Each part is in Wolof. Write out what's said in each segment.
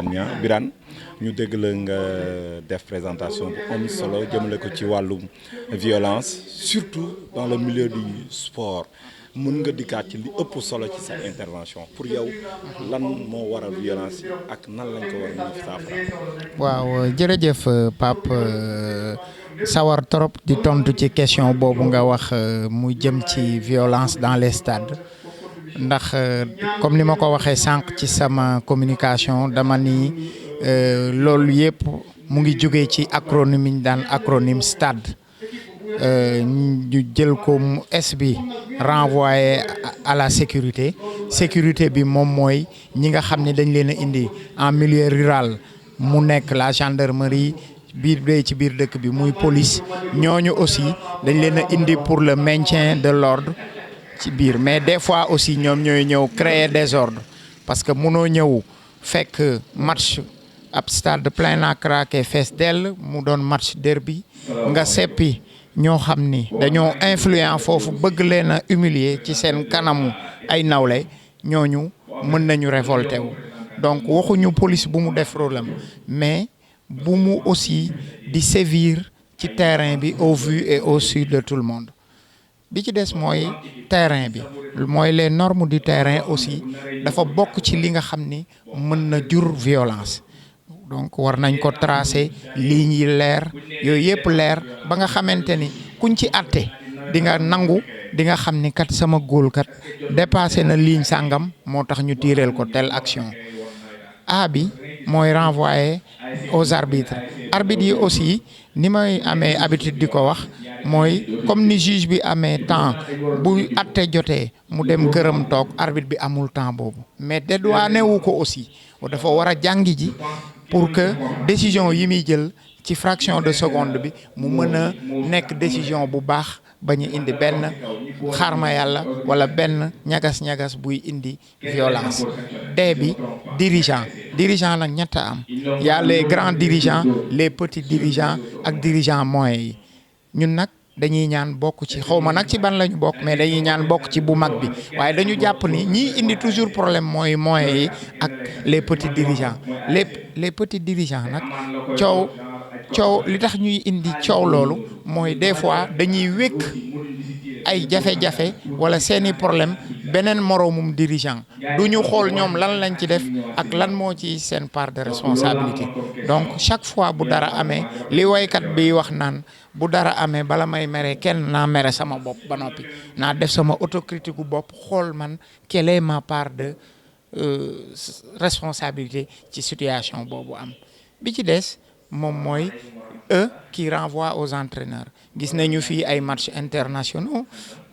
Birane ñu dégg la nga def présentation bu am solo jëmale ko ci wàllum violence surtout dans le milieu du sport mën nga dikkaat ci li ëpp solo ci sa intervention pour yow lan moo waral violence yi ak nan lañ ko war a mën a saafara. waaw jërëjëf Pape sawar trop di tontu ci question boobu nga wax mu jëm ci violence dans les stades ndax comme ni ma ko waxee sànq ci sama communication dama ni loolu yëpp mu ngi jógee ci acronyme yi ñu daan acronyme stade ñu jël ko S bi renvoyé à la sécurité bi moom mooy ñi nga xam ne dañ leen a indi en milieu rural mu nekk la gendarmerie biir dee ci biir dëkk bi muy police ñooñu aussi dañ leen a indi pour le maintien de l'ordre ci biir mais des fois aussi ñoom ñooy ñëw créer désordre parce que mënoo ñëw fekk match ab stade plein à craquer fees dell mu doon match derby nga seppi ñoo xam ni dañoo influent foofu bëgg leen a humilier ci seen kanamu ay nawle ñooñu mën nañu révolter wu donc waxuñu police bu mu def rôle am mais bu mu aussi di sévir ci terrain bi au vu et au su de tout le monde bi ci des mooy terrain bi mooy les normes du terrain aussi dafa bokk ci li nga xam ni mën na jur violence donc war nañ ko tracer lignes yi leer yooyu yëpp leer ba nga xamante ni kuñ ci àtte di nga nangu di nga xam ni kat sama góol kat dépassé na ligne sàngam moo tax ñu tiireel ko telle action A bi mooy renvoyer aux arbitres yi aussi ni may amee habitude di ko wax mooy comme ni juge bi amee temps bu àtte jotee mu dem këram toog arbitre bi amul temps boobu mais dédouané wu ko aussi dafa war a jàngi ji pour que décision yi muy jël ci fraction de seconde bi mu mën a nekk décision bu baax bañ a indi benn xarma yàlla wala benn ñagas-ñagas buy indi violence. D bi dirigeant nag ñett a am y a les grands dirigeants les petits dirigeants ak dirigeants moyens yi ñun nag dañuy ñaan bokk ci xaw ma nag ci ban la ñu bokk mais dañuy ñaan bokk ci bu mag bi waaye dañu jàpp ni ñiy indi toujours problème mooy moyens yi ak les petits dirigeants les petits dirigeants nag coow li tax ñuy indi coow loolu mooy des fois dañuy wékk ay jafe-jafe wala seeni problème beneen moroomum dirigeant du ñu xool ñoom lan lañ ci def ak lan moo ci seen part de responsabilité donc chaque fois bu dara amee li waykat bi wax naan bu dara amee bala may mere kenn naa mere sama bopp ba noppi naa def sama autocritique gu bopp xool man quelle est ma part de responsabilité ci situation boobu am bi ci des moom mooy qui renvoie aux entraîneurs gis nañu fii ay matchs internationaux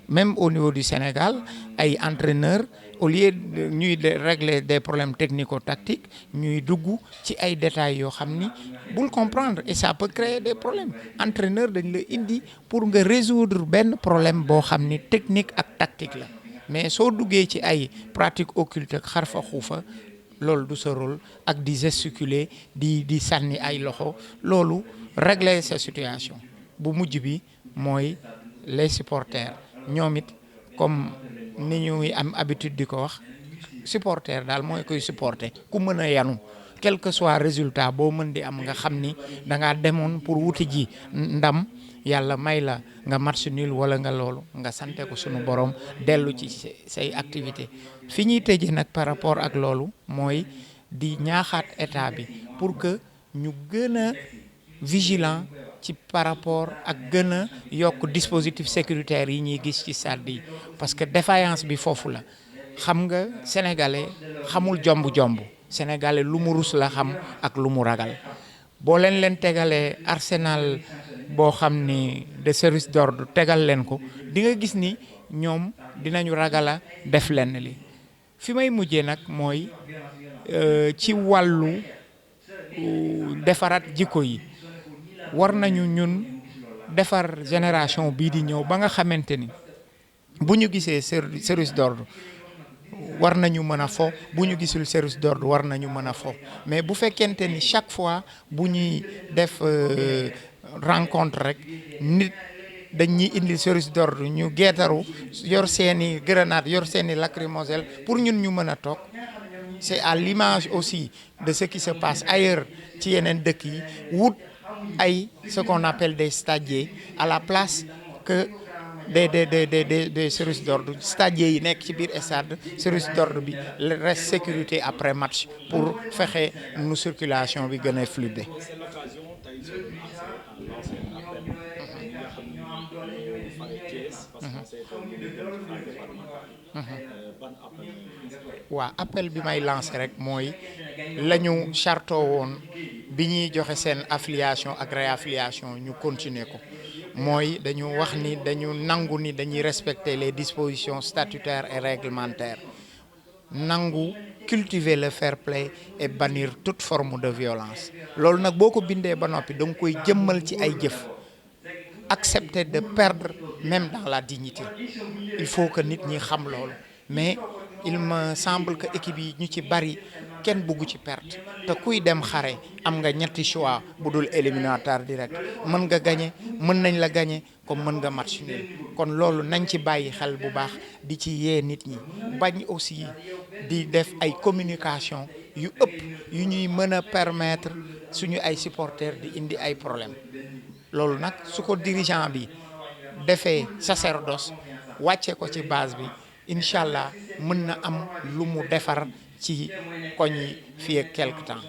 même au niveau du Sénégal ay entraîneurs au lieu de ñuy régler des problèmes technico-tactiques ñuy dugg ci ay détails yoo xam ni bul comprendre et ça peut créer des problèmes entraîneur dañ la indi pour nga résoudre benn problème boo xam ni technique ak tactique la mais soo duggee ci ay pratiques occultes ak xarfa xuufa loolu du sa rôle ak di gesticuler di sànni ay loxo loolu régler sa situation bu mujj bi mooy les supporters ñoom it comme ni ñuy am habitude di ko wax supporter daal mooy koy supporter ku mën a yanu quel que soit résultat boo mën di am nga xam ni da ngaa demoon pour wuti ji ndam yàlla may la nga match nul wala nga loolu nga sante ko sunu borom dellu ci say activité fi ñuy tëjee nag par rapport ak loolu mooy di ñaaxaat état bi pour que ñu gën a vigilant ci par rapport ak gën a yokk dispositif sécuritaire yi ñuy gis ci stade yi parce que défaillance bi foofu la xam nga sénégalais xamul jomb sénégalais lu mu rus la xam ak lu mu ragal boo leen tegalee arsenal boo xam ni de service d'ordre tegal leen ko di nga gis ni ñoom dinañu ragala def lenn li fi may mujjee nag mooy ci wàllu defaraat jikko yi war nañu ñun defar génération bii di ñëw ba nga xamante ni bu ñu gisee service d'ordre war nañu mën a fo bu ñu gisul service d'ordre war nañu mën a fo mais bu fekkente ni chaque fois bu ñuy def rencontre rek nit dañuy indi service d'ordre ñu geetaru yor seeni grenade yor seeni lacrymogène pour ñun ñu mën a toog c'est à l'image aussi de ce qui se passe ailleurs ci yeneen dëkk yi wut ay ce qu'on appelle des stadiers à la place que des services d'ordre stadiers yi nekk ci biir stade service d'ordre bi reste sécurité après match pour fexe nu circulation bi gën a fluide. waaw appel bi may lancé rek mooy la ñu chartoo woon bi ñuy joxe seen affiliation ak réaffiliation ñu continuer ko mooy dañu wax ni dañu nangu ni dañuy respecter les dispositions statutaires et réglementaires nangu cultiver le fair play et bannir toute forme de violence loolu nag boo ko bindee ba noppi da nga koy jëmmal ci ay jëf accepter de perdre même dans la dignité il faut que nit ñi xam loolu mais il me semble que équipe yi ñu ci bari kenn bugg ci perte te kuy dem xare am nga ñetti choix bu dul éliminatoire direct mën nga gagner mën nañ la gagner comme mën nga match nul kon loolu nañ ci bàyyi xel bu baax di ci yee nit ñi bañ aussi di def ay communication yu ëpp yu ñuy mën a permettre suñu ay supporters di indi ay problème loolu nag su ko dirigeant bi defee sacerdoce wàcce ko ci base bi incha allah mën na am lu mu defar ci koñ yi fii ak quelque temps